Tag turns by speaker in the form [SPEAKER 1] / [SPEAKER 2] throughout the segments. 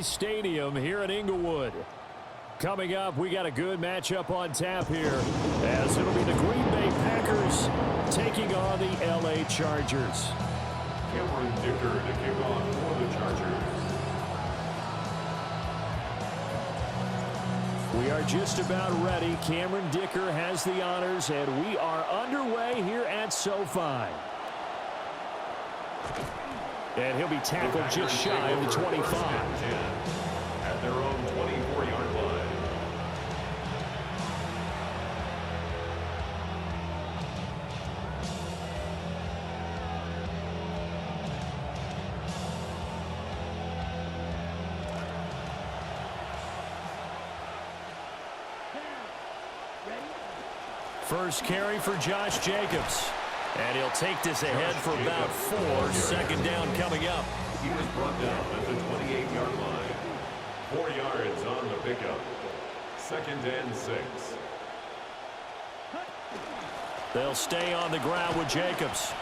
[SPEAKER 1] Stadium here in Inglewood. Coming up, we got a good matchup on tap here, as it'll be the Green Bay Packers taking on the LA Chargers.
[SPEAKER 2] Cameron Dicker to kick off for the Chargers.
[SPEAKER 1] We are just about ready. Cameron Dicker has the honors, and we are underway here at SoFi. And he'll be tackled just shy of the 25.
[SPEAKER 2] At their own 24-yard line.
[SPEAKER 1] First carry for Josh Jacobs. And he'll take this ahead for about 4. Second down coming up.
[SPEAKER 2] He was brought down at the 28-yard line. 4 yards on the pickup. Second and 6.
[SPEAKER 1] They'll stay on the ground with Jacobs.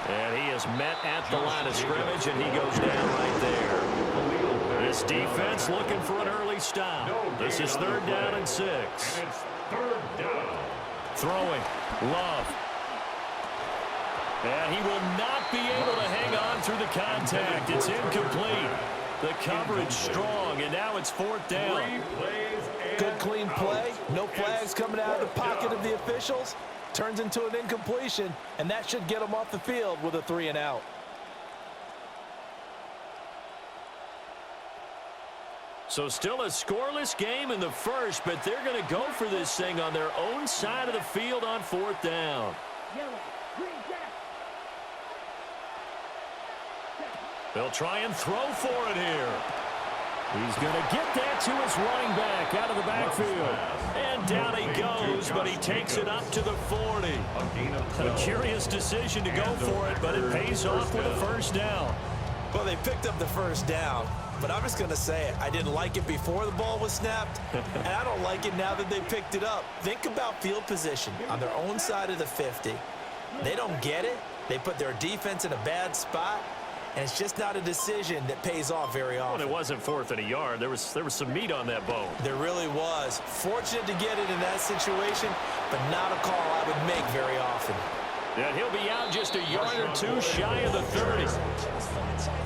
[SPEAKER 1] And he is met at the line of scrimmage, and he goes down right there. This defense looking for an early stop. This is 3rd down and 6.
[SPEAKER 2] It's 3rd down.
[SPEAKER 1] Throwing. Love. And he will not be able to hang on through the contact. It's incomplete. The coverage strong, and now it's 4th down.
[SPEAKER 3] Good clean play. No flags coming out of the pocket of the officials. Turns into an incompletion, and that should get him off the field with a 3 and out.
[SPEAKER 1] So still a scoreless game in the first, but they're going to go for this thing on their own side of the field on 4th down. They'll try and throw for it here. He's going to get that to his running back out of the backfield. And down he goes, but he takes it up to the 40. A curious decision to go for it, but it pays off with a 1st down.
[SPEAKER 3] Well, they picked up the 1st down, but I'm just going to say it. I didn't like it before the ball was snapped, and I don't like it now that they picked it up. Think about field position on their own side of the 50. They don't get it. They put their defense in a bad spot, and it's just not a decision that pays off very often.
[SPEAKER 1] Well, it wasn't 4th and a yard. There was some meat on that bone.
[SPEAKER 3] There really was. Fortunate to get it in that situation, but not a call I would make very often.
[SPEAKER 1] And he'll be out just a yard or 2 shy of the 30.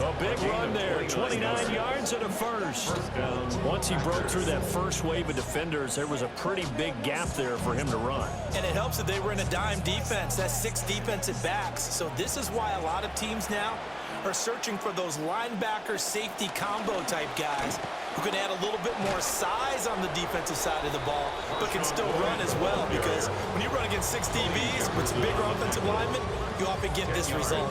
[SPEAKER 1] A big run there, 29 yards and a 1st. Once he broke through that first wave of defenders, there was a pretty big gap there for him to run.
[SPEAKER 3] And it helps that they were in a dime defense. That's 6 defensive backs. So this is why a lot of teams now are searching for those linebacker safety combo type guys who can add a little bit more size on the defensive side of the ball, but can still run as well, because when you run against 6 DBs with some bigger offensive linemen, you often get this result.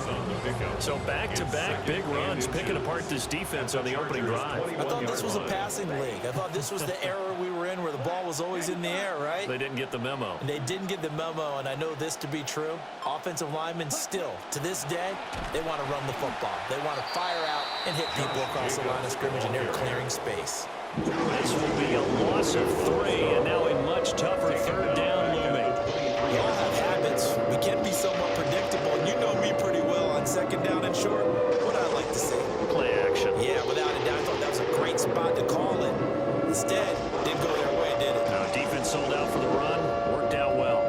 [SPEAKER 1] So back-to-back big runs, picking apart this defense on the opening drive.
[SPEAKER 3] I thought this was a passing league. I thought this was the era we were in where the ball was always in the air, right?
[SPEAKER 1] They didn't get the memo.
[SPEAKER 3] And they didn't get the memo, and I know this to be true. Offensive linemen still, to this day, they want to run the football. They want to fire out and hit people across the line of scrimmage, and they're clearing space.
[SPEAKER 1] This will be a loss of 3, and now a much tougher 3rd down looming.
[SPEAKER 3] We all have habits. We can be somewhat predictable, and you know me pretty well on 2nd down and short. What I like to see.
[SPEAKER 1] Play action.
[SPEAKER 3] Yeah, without a doubt. I thought that was a great spot to call it. Instead, didn't go their way, did it?
[SPEAKER 1] Now, defense sold out for the run. Worked out well.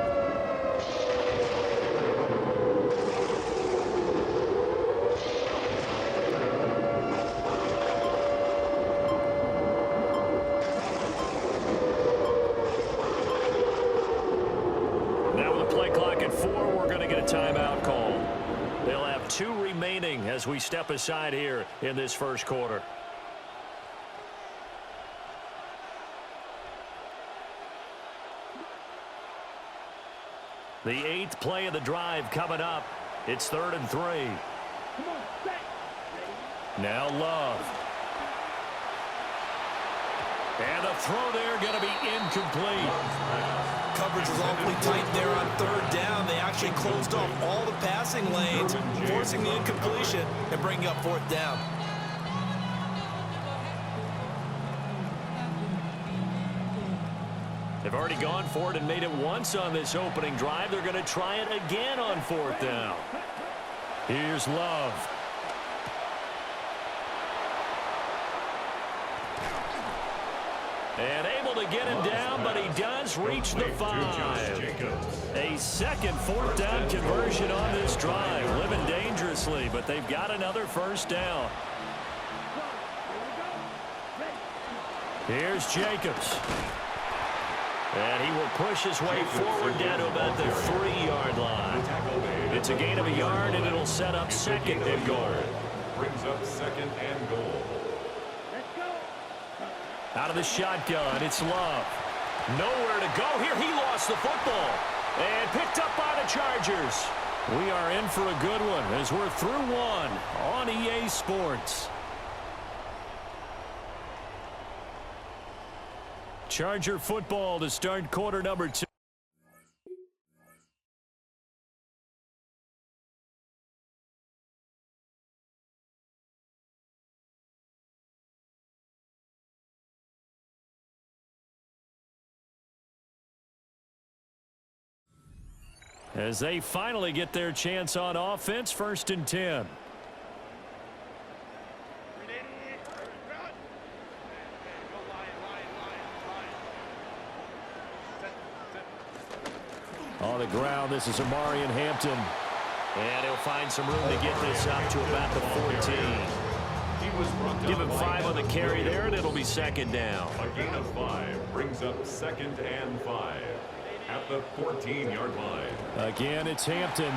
[SPEAKER 1] Timeout call. They'll have 2 remaining as we step aside here in this first quarter. The 8th play of the drive coming up. It's 3rd and 3. Now Love. And the throw there going to be incomplete.
[SPEAKER 3] Coverage was awfully tight there on 3rd down. They actually closed off all the passing lanes, forcing the incompletion and bringing up 4th down.
[SPEAKER 1] They've already gone for it and made it once on this opening drive. They're going to try it again on 4th down. Here's Love. And able to get him down, but he does reach the 5. A second fourth down conversion on this drive. Living dangerously, but they've got another first down. Here's Jacobs. And he will push his way forward down to about the 3-yard line. It's a gain of a yard, and it'll set up second and goal.
[SPEAKER 2] Brings up second and goal.
[SPEAKER 1] Out of the shotgun, it's Love. Nowhere to go here. He lost the football. And picked up by the Chargers. We are in for a good one as we're through one on EA Sports. Charger football to start quarter number 2. As they finally get their chance on offense, 1st and 10. On the ground, this is Amarian Hampton. And he'll find some room to get this up to about the 14. Give him 5 on the carry there, and it'll be second down.
[SPEAKER 2] A gain of 5 brings up second and 5 at the 14-yard line.
[SPEAKER 1] Again, it's Hampton.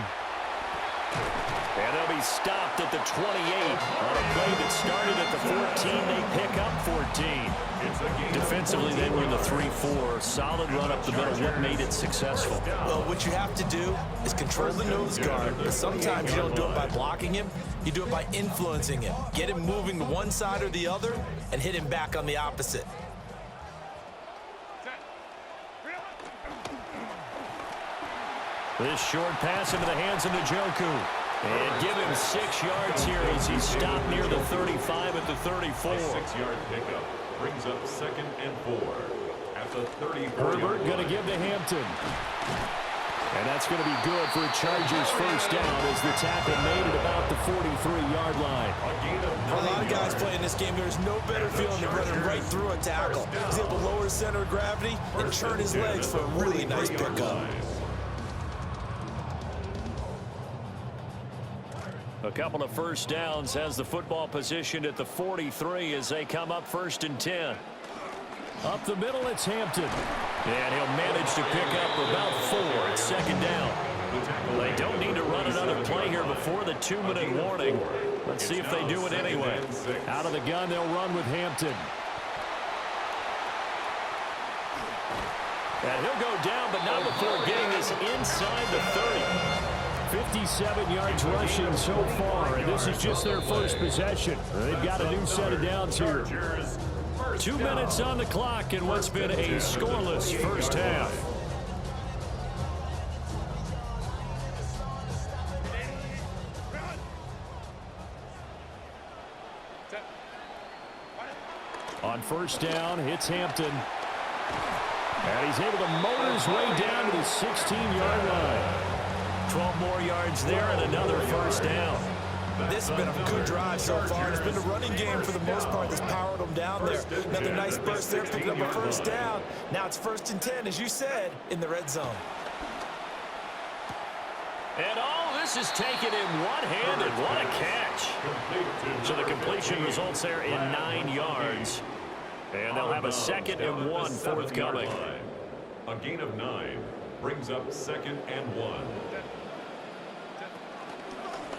[SPEAKER 1] And they'll be stopped at the 28. On a play that started at the 14, they pick up 14. Defensively, they were in the 3-4. Solid run up the middle. What made it successful?
[SPEAKER 3] Well, what you have to do is control the nose guard. But sometimes you don't do it by blocking him. You do it by influencing him. Get him moving to one side or the other and hit him back on the opposite.
[SPEAKER 1] This short pass into the hands of Njoku. And give him 6 yards here as he's stopped near the 35 at the 34.
[SPEAKER 2] A 6-yard pickup brings up second and 4 at the 34.
[SPEAKER 1] Herbert going to give to Hampton. And that's going to be good for a Chargers first down as the tackle made at about the 43-yard line.
[SPEAKER 3] For a lot of guys playing this game, there's no better feeling than running right through a tackle. He's able to lower his center of gravity and turn his legs for a really nice pickup.
[SPEAKER 1] A couple of first downs has the football positioned at the 43 as they come up 1st and 10. Up the middle, it's Hampton. And he'll manage to pick up about 4. It's second down. They don't need to run another play here before the 2-minute warning. Let's see if they do it anyway. Out of the gun, they'll run with Hampton. And he'll go down, but not before getting this inside the 30. 57 yards rushing so far, and this is just their first possession. They've got a new set of downs here. 2 minutes on the clock in what's been a scoreless first half. On first down, it's Hampton. And he's able to motor his way down to the 16-yard line. 12 more yards there and another first down.
[SPEAKER 3] This has been a good drive so far. It's been a running game for the most part that's powered them down there. Another nice burst there, picking up a first down. Now it's 1st and 10, as you said, in the red zone.
[SPEAKER 1] And all this is taken in one-handed. What a catch. So the completion results there in 9 yards. And they'll have a 2nd and 1 forthcoming.
[SPEAKER 2] A gain of 9 brings up 2nd and 1.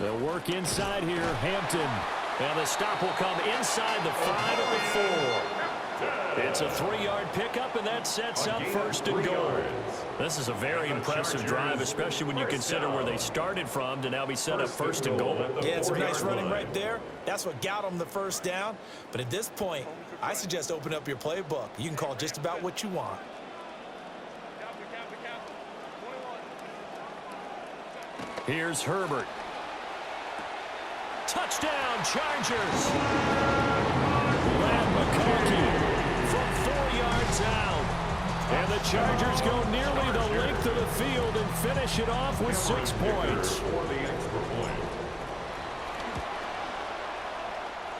[SPEAKER 1] They'll work inside here, Hampton. And the stop will come inside the 5 at the 4. It's a 3-yard pickup, and that sets up 1st and goal. This is a very impressive drive, especially when you consider where they started from to now be set up 1st and goal.
[SPEAKER 3] Yeah, some nice running right there. That's what got them the first down. But at this point, I suggest open up your playbook. You can call just about what you want.
[SPEAKER 1] Here's Herbert. Touchdown, Chargers. Brad McConkey from 4 yards out. And the Chargers go nearly the length of the field and finish it off with 6 points.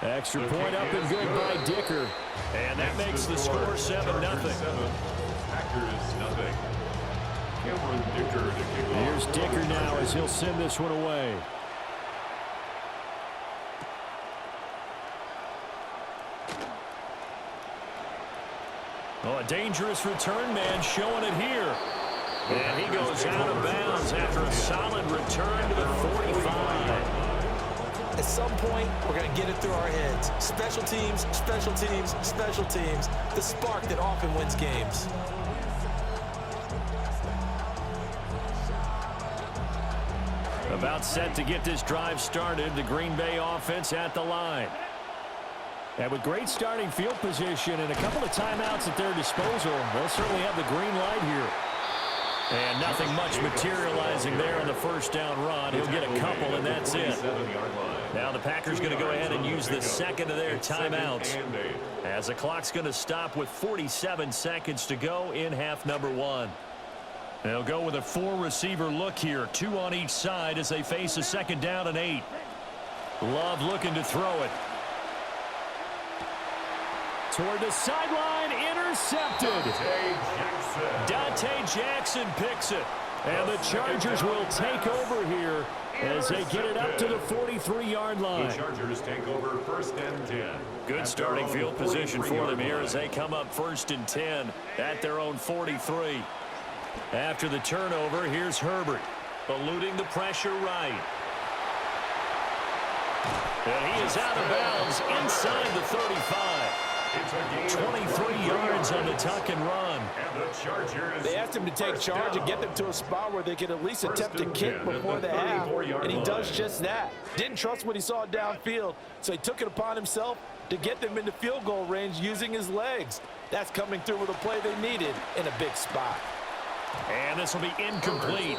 [SPEAKER 1] Extra point up and good by Dicker. And that makes the score 7-0.
[SPEAKER 2] Packers nothing. Cameron Dicker to kick off.
[SPEAKER 1] Here's Dicker now as he'll send this one away. Oh, a dangerous return man showing it here. And he goes out of bounds after a solid return to the 45.
[SPEAKER 3] At some point, we're going to get it through our heads. Special teams, special teams, special teams. The spark that often wins games.
[SPEAKER 1] About set to get this drive started. The Green Bay offense at the line. And with great starting field position and a couple of timeouts at their disposal, they'll certainly have the green light here. And nothing much materializing there on the first down run. He'll get a couple, and that's it. Now the Packers going to go ahead and use the second of their timeouts, as the clock's going to stop with 47 seconds to go in half number one. They'll go with a 4-receiver look here, 2 on each side as they face a second down and 8. Love looking to throw it. Toward the sideline, intercepted. Dante Jackson picks it. And the Chargers will take over here as they get it up to the 43-yard line.
[SPEAKER 2] The Chargers take over 1st and 10.
[SPEAKER 1] Good starting field position for them here as they come up 1st and 10 at their own 43. After the turnover, here's Herbert, eluding the pressure right. And he is out of bounds inside the 35. 23 yards on the tuck and run.
[SPEAKER 3] They asked him to take charge and get them to a spot where they could at least attempt to kick before the half, and he does just that. Didn't trust what he saw downfield, so he took it upon himself to get them into field goal range using his legs. That's coming through with a play they needed in a big spot.
[SPEAKER 1] And this will be incomplete.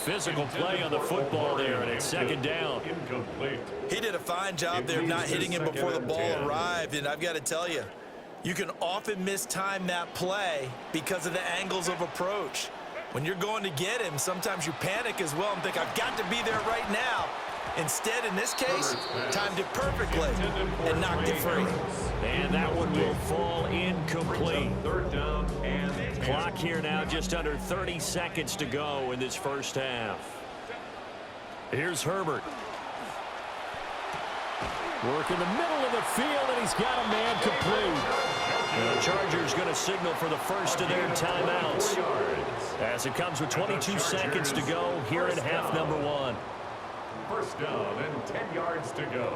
[SPEAKER 1] Physical play on the football there, and it's second down.
[SPEAKER 3] He did a fine job there not hitting him before the ball arrived, and I've got to tell you, you can often mistime that play because of the angles of approach. When you're going to get him, sometimes you panic as well and think, I've got to be there right now. Instead, in this case, timed it perfectly and knocked it free.
[SPEAKER 1] And that one will fall incomplete.
[SPEAKER 2] 3rd down and 10.
[SPEAKER 1] Clock here now just under 30 seconds to go in this first half. Here's Herbert. Work in the middle of the field, and he's got a man complete. And the Chargers going to signal for the first of their timeouts as it comes with 22 seconds to go here in half number one.
[SPEAKER 2] 1st down and 10 yards to go.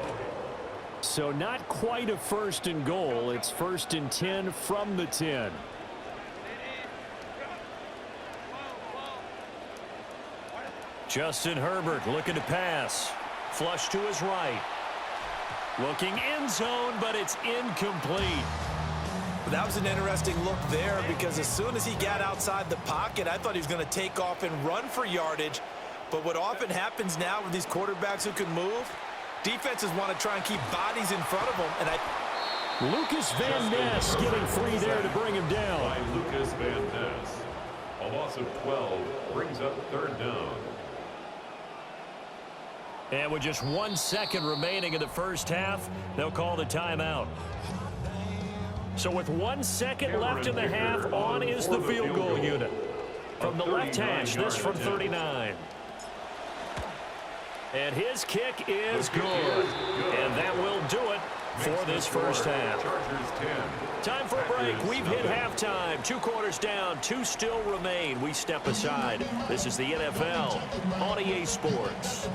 [SPEAKER 1] So not quite a 1st and goal. It's 1st and 10 from the 10. Justin Herbert looking to pass. Flush to his right. Looking end zone, but it's incomplete.
[SPEAKER 3] That was an interesting look there because as soon as he got outside the pocket, I thought he was going to take off and run for yardage. But what often happens now with these quarterbacks who can move, defenses want to try and keep bodies in front of them. And
[SPEAKER 1] Lucas Van Ness getting free there to bring him down.
[SPEAKER 2] By Lucas Van Ness. A loss of 12 brings up 3rd down.
[SPEAKER 1] And with just 1 second remaining in the first half, they'll call the timeout. So with 1 second left in the half, on is the field goal unit. From the left hash, this from 39. And his kick is good. And that will do it for this first half. Time for a break. We've hit halftime. 2 quarters down, 2 still remain. We step aside. This is the NFL on EA Sports.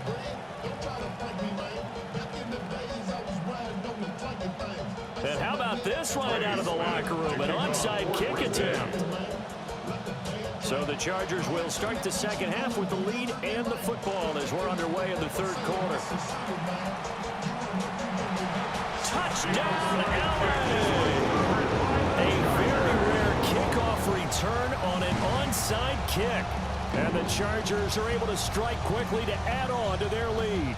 [SPEAKER 1] And how about this right out of the locker room? An onside kick attempt. So the Chargers will start the second half with the lead and the football as we're underway in the 3rd quarter. Touchdown, LA! A very rare kickoff return on an onside kick. And the Chargers are able to strike quickly to add on to their lead.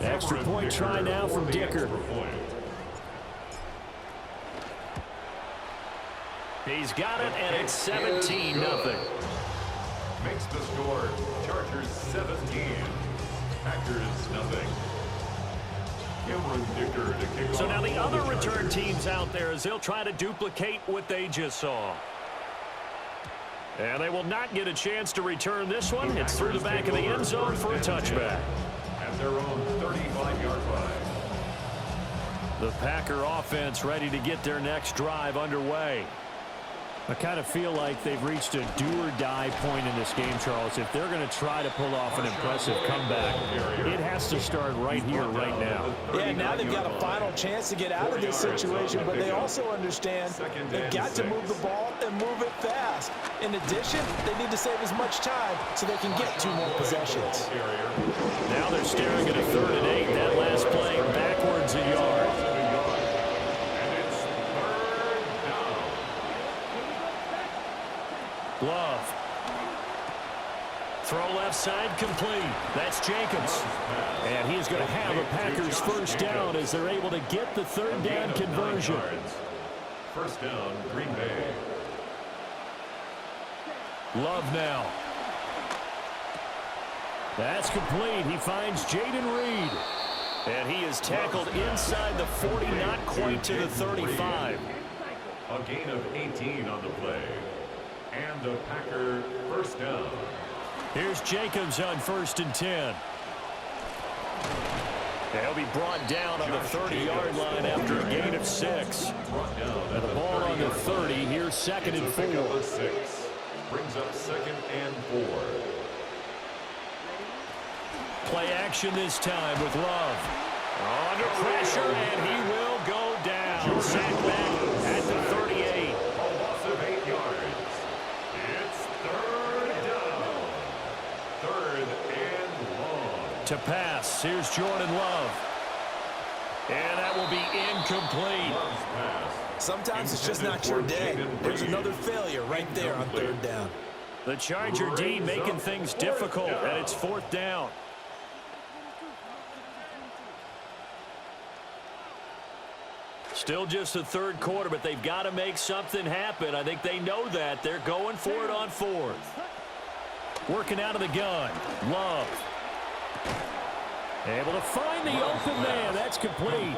[SPEAKER 1] Extra point try now from Dicker. He's got it, and it's 17-0.
[SPEAKER 2] Makes the score Chargers 17. Packers nothing. Cameron Dicker to kick
[SPEAKER 1] So
[SPEAKER 2] off
[SPEAKER 1] now the
[SPEAKER 2] for
[SPEAKER 1] other
[SPEAKER 2] Chargers.
[SPEAKER 1] return teams out there as they'll try to duplicate what they just saw. And they will not get a chance to return this one. It's through the back of the end zone for a touchback.
[SPEAKER 2] At their own 35-yard line.
[SPEAKER 1] The Packer offense ready to get their next drive underway. I kind of feel like they've reached a do-or-die point in this game, Charles. If they're going to try to pull off an impressive comeback, it has to start right here, right now.
[SPEAKER 3] Yeah, now they've got a final chance to get out of this situation, but they also understand they've got to move the ball and move it fast. In addition, they need to save as much time so they can get 2 more possessions.
[SPEAKER 1] Now they're staring at a 3rd and 8. That last play backwards a yard. Love. Throw left side complete. That's Jacobs. And he's going to have a Packers first down as they're able to get the 3rd down conversion.
[SPEAKER 2] First down, Green Bay.
[SPEAKER 1] Love now. That's complete. He finds Jaden Reed. And he is tackled inside the 40, not quite to the 35.
[SPEAKER 2] A gain of 18 on the play. And a Packer first down.
[SPEAKER 1] Here's Jacobs on 1st and 10. He'll be brought down on the 30-yard line after a gain of 6. And the ball on the 30. Here's 2nd and 4.
[SPEAKER 2] Brings up 2nd and 4.
[SPEAKER 1] Play action this time with Love. Under pressure, and he will go down. Sacked back at the 38.
[SPEAKER 2] A loss of 8 yards. It's 3rd down. 3rd and long.
[SPEAKER 1] To pass, here's Jordan Love. And that will be incomplete.
[SPEAKER 2] Love's pass.
[SPEAKER 3] Sometimes it's just not your day. There's another failure right there on 3rd down.
[SPEAKER 1] The Charger D making things difficult, and it's 4th down. Still just the 3rd quarter, but they've got to make something happen. I think they know that. They're going for it on 4th. Working out of the gun. Love. Able to find the open man. That's complete.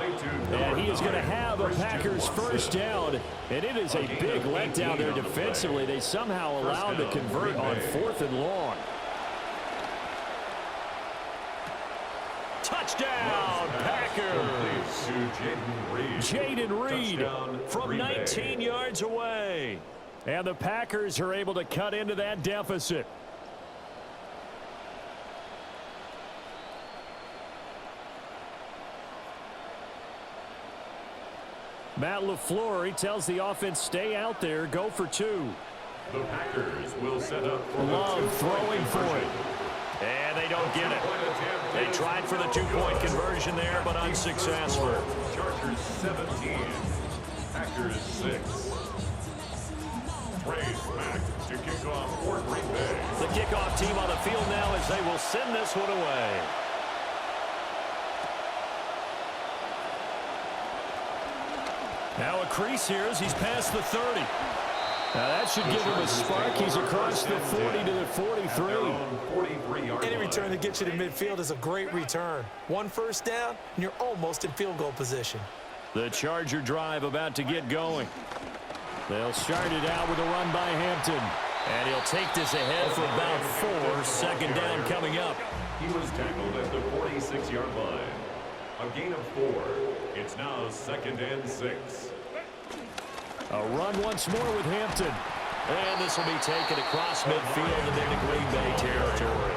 [SPEAKER 1] And he is going to have a Packers first down. And it is a big letdown there defensively. They somehow allowed to convert on 4th and long. Touchdown, Packers. Jaden Reed from 19 yards away. And the Packers are able to cut into that deficit. Matt LaFleur, he tells the offense, stay out there, go for 2.
[SPEAKER 2] The Packers will set up for
[SPEAKER 1] Love throwing for it. And they don't get it. They tried for the 2-point conversion there, but unsuccessful.
[SPEAKER 2] Chargers 17. Packers 6. Trey Smack to kick off for Green Bay.
[SPEAKER 1] The kickoff team on the field now as they will send this one away. Now a crease here as he's past the 30. Now that should give him a spark. He's across the 40 to the 43.
[SPEAKER 3] Any return that gets you to midfield is a great return. 1 first down, and you're almost in field goal position.
[SPEAKER 1] The Charger drive about to get going. They'll start it out with a run by Hampton. And he'll take this ahead for about 4. Second down coming up.
[SPEAKER 2] He was tackled at the 46-yard line. A gain of 4. It's now 2nd and 6.
[SPEAKER 1] A run once more with Hampton. And this will be taken across midfield and into Green Bay territory.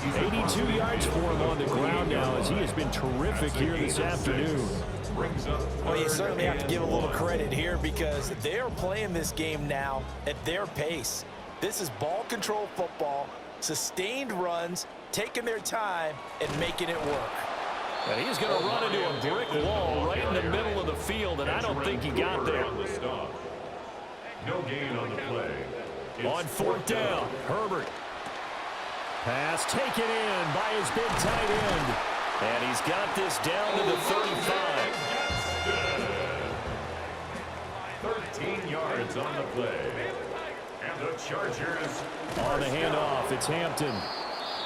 [SPEAKER 1] 82 yards for him on the ground now as he has been terrific here this afternoon.
[SPEAKER 3] Well, you certainly have to give a little credit here because they're playing this game now at their pace. This is ball control football, sustained runs, taking their time, and making it work.
[SPEAKER 1] And he's going to run into a brick wall right in the middle of the field, and I don't think he got there.
[SPEAKER 2] No gain on the play.
[SPEAKER 1] On 4th down, Herbert. Pass taken in by his big tight end. And he's got this down to the 35.
[SPEAKER 2] 13 yards on the play. And the Chargers
[SPEAKER 1] on the handoff, it's Hampton.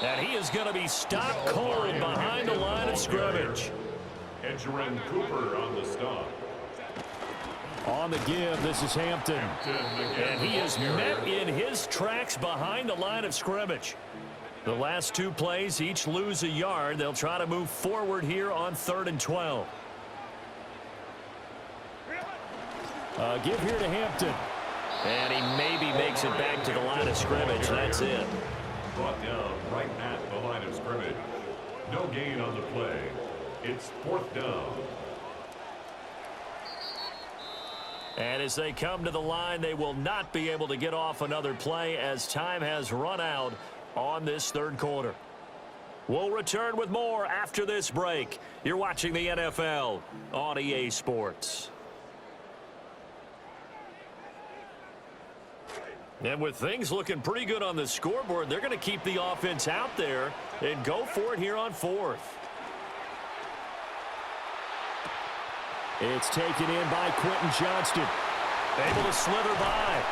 [SPEAKER 1] And he is going to be stopped cold behind the line of scrimmage.
[SPEAKER 2] Edgerrin Cooper on the stop.
[SPEAKER 1] On the give, this is Hampton. And he is met in his tracks behind the line of scrimmage. The last two plays each lose a yard. They'll try to move forward here on 3rd and 12. Give here to Hampton. And he maybe makes it back to the line of scrimmage. That's it.
[SPEAKER 2] Brought down right at the line of scrimmage. No gain on the play. It's 4th down.
[SPEAKER 1] And as they come to the line, they will not be able to get off another play as time has run out on this 3rd quarter. We'll return with more after this break. You're watching the NFL on EA Sports. And with things looking pretty good on the scoreboard, they're going to keep the offense out there and go for it here on 4th. It's taken in by Quentin Johnston. Able to slither by.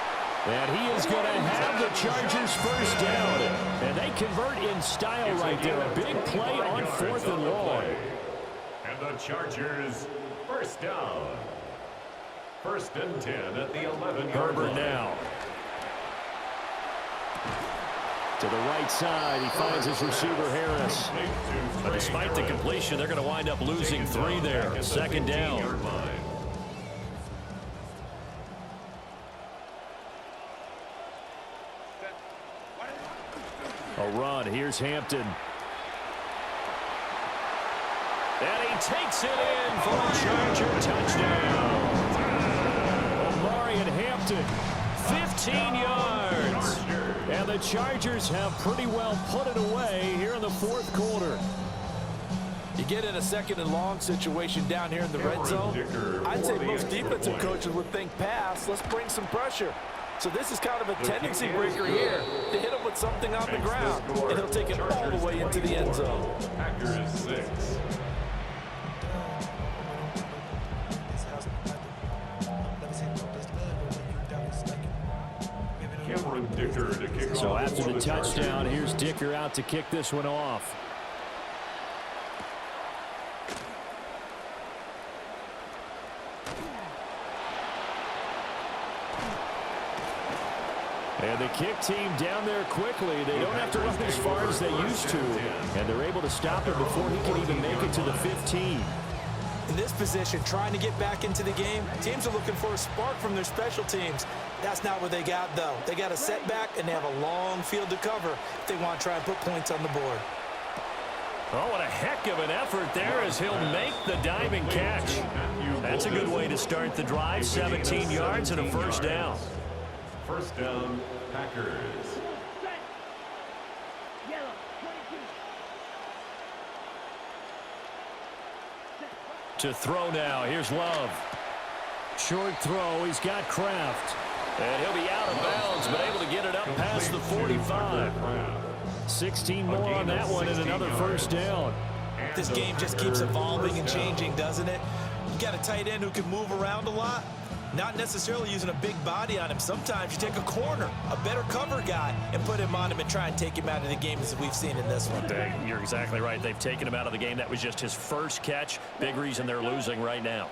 [SPEAKER 1] And he is going to have the Chargers first down. And they convert in style right there. A big play on 4th and long.
[SPEAKER 2] And the Chargers first down. 1st and 10 at the 11-yard line.
[SPEAKER 1] now. To the right side, he finds his receiver, Harris. But despite the completion, they're going to wind up losing 3 there. 2nd down. A run. Here's Hampton. And he takes it in for a Charger touchdown. Omarion Hampton, 15 yards. And the Chargers have pretty well put it away here in the 4th quarter.
[SPEAKER 3] You get in a 2nd and long situation down here in the red zone. I'd say most defensive coaches would think pass. Let's bring some pressure. So this is kind of a tendency breaker here to hit him with something on the ground. And he'll take it all the way into the end zone.
[SPEAKER 2] Packers 6.
[SPEAKER 1] So after the touchdown, here's Dicker out to kick this one off. And the kick team down there quickly. They don't have to run as far as they used to. And they're able to stop him before he can even make it to the 15.
[SPEAKER 3] In this position, trying to get back into the game, teams are looking for a spark from their special teams. That's not what they got, though. They got a setback, and they have a long field to cover if they want to try and put points on the board.
[SPEAKER 1] Oh, what a heck of an effort there as he'll make the diving catch. That's a good way to start the drive. 17 yards and a 1st down.
[SPEAKER 2] 1st down, Packers.
[SPEAKER 1] To throw now. Here's Love. Short throw. He's got Kraft. And he'll be out of bounds, but able to get it up past the 45. 16 more on that one and another 1st down.
[SPEAKER 3] This game just keeps evolving and changing, doesn't it? You got a tight end who can move around a lot. Not necessarily using a big body on him. Sometimes you take a corner, a better cover guy, and put him on him and try and take him out of the game as we've seen in this one.
[SPEAKER 1] You're exactly right. They've taken him out of the game. That was just his first catch. Big reason they're losing right now.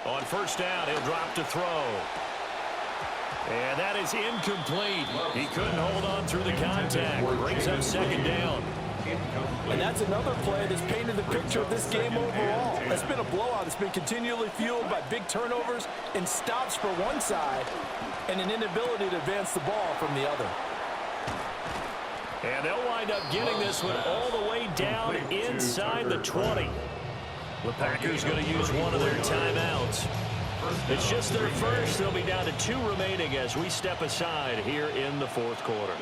[SPEAKER 1] On 1st down, he'll drop to throw. And that is incomplete. He couldn't hold on through the contact. Brings up 2nd down.
[SPEAKER 3] And that's another play that's painted the picture of this game overall. It's been a blowout. It's been continually fueled by big turnovers and stops for one side and an inability to advance the ball from the other.
[SPEAKER 1] And they'll wind up getting this one all the way down inside the 20. The Packers going to use one of their timeouts. It's just their first. They'll be down to 2 remaining as we step aside here in the 4th quarter.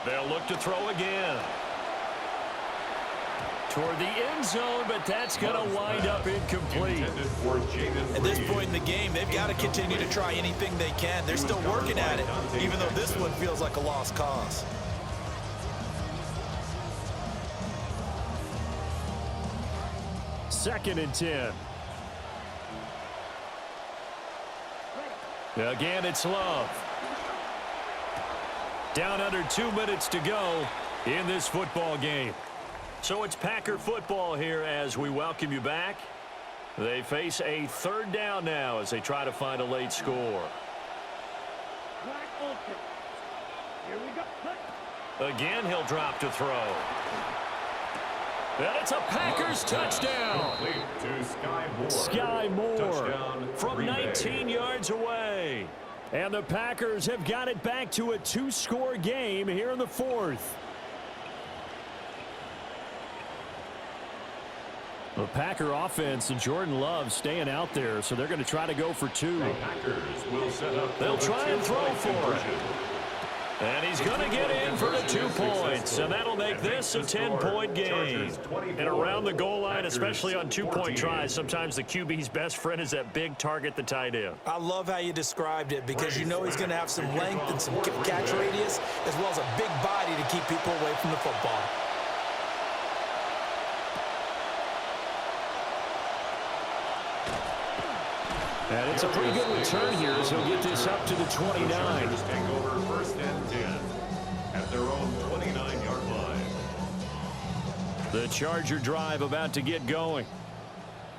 [SPEAKER 1] They'll look to throw again. Toward the end zone, but that's going to wind up incomplete.
[SPEAKER 3] At this point in the game, they've got to continue to try anything they can. They're still working at it, even though this one feels like a lost cause.
[SPEAKER 1] 2nd and 10. Again, it's Love. Down under 2 minutes to go in this football game. So it's Packer football here as we welcome you back. They face a 3rd down now as they try to find a late score. Again, he'll drop to throw. And it's a Packers touchdown. Sky Moore from 19 yards away. And the Packers have got it back to a 2-score game here in the 4th. The Packer offense and Jordan Love staying out there, so they're going to try to go for 2. They'll try and throw for it. And he's going to get in for the 2 points, and that'll make this a 10-point game. And around the goal line, especially on 2-point tries, sometimes the QB's best friend is that big target, the tight end.
[SPEAKER 3] I love how you described it because you know he's going to have some length and some catch radius as well as a big body to keep people away from the football.
[SPEAKER 1] And it's a pretty good return here as he'll get this up to the 29.
[SPEAKER 2] Take over 1st and 10 at their own 29-yard line.
[SPEAKER 1] The Charger drive about to get going.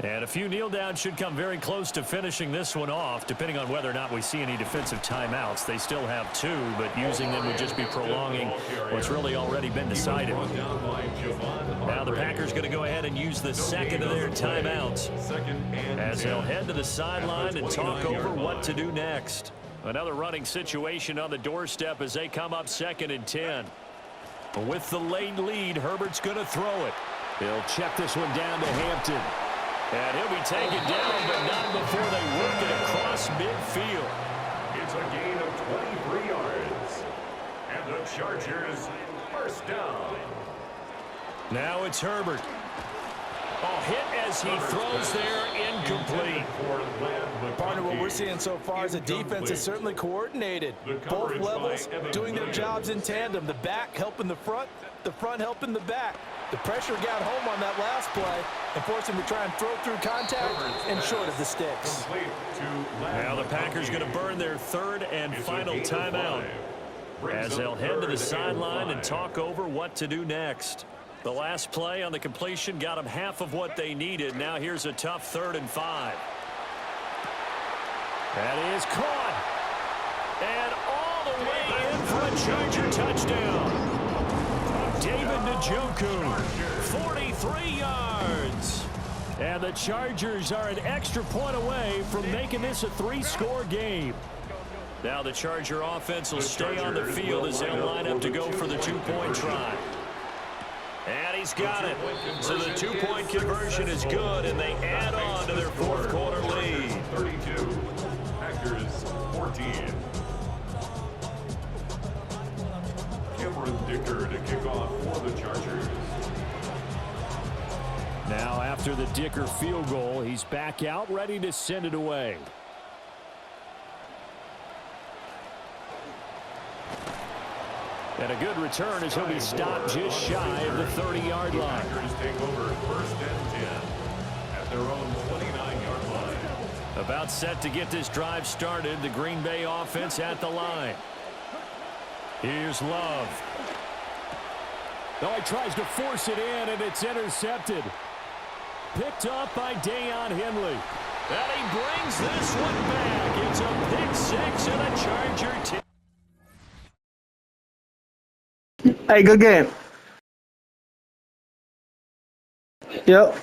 [SPEAKER 1] And a few kneel downs should come very close to finishing this one off, depending on whether or not we see any defensive timeouts. They still have 2, but using them would just be prolonging what's really already been decided. Now the Packers going to go ahead and use the 2nd of their timeouts as they'll head to the sideline and talk over what to do next. Another running situation on the doorstep as they come up 2nd and 10. With the late lead, Herbert's going to throw it. He'll check this one down to Hampton. And he'll be taken down, but not before they work it across midfield.
[SPEAKER 2] It's a gain of 23 yards. And the Chargers 1st down.
[SPEAKER 1] Now it's Herbert. Oh, hit as he throws there, incomplete.
[SPEAKER 3] Partner, what we're seeing so far is the defense is certainly coordinated. Both levels doing their jobs in tandem. The back helping the front helping the back. The pressure got home on that last play and forced him to try and throw through contact and short of the sticks.
[SPEAKER 1] Now the Packers going to burn their 3rd and final timeout as they'll head to the sideline and talk over what to do next. The last play on the completion got them half of what they needed. Now here's a tough 3rd and 5. That is caught. And all the way in for a Charger touchdown. David Njoku, 43 yards. And the Chargers are an extra point away from making this a 3-score game. Now the Charger offense will stay on the field as they'll line up to go for the 2-point try. And he's got it. So the 2-point conversion is good, and they add on to their 4th quarter lead.
[SPEAKER 2] 32, Packers 14. Dicker to kick off for the Chargers.
[SPEAKER 1] Now after the Dicker field goal, he's back out ready to send it away. And a good return as he'll be stopped just shy of the 30-yard line.
[SPEAKER 2] Packers take over 1st and 10 at their own 29-yard line.
[SPEAKER 1] About set to get this drive started, the Green Bay offense at the line. Here's Love. Oh, he tries to force it in, and it's intercepted. Picked up by Deion Henley. And he brings this one back. It's a pick 6 and a Charger
[SPEAKER 4] Hey, good game. Yep.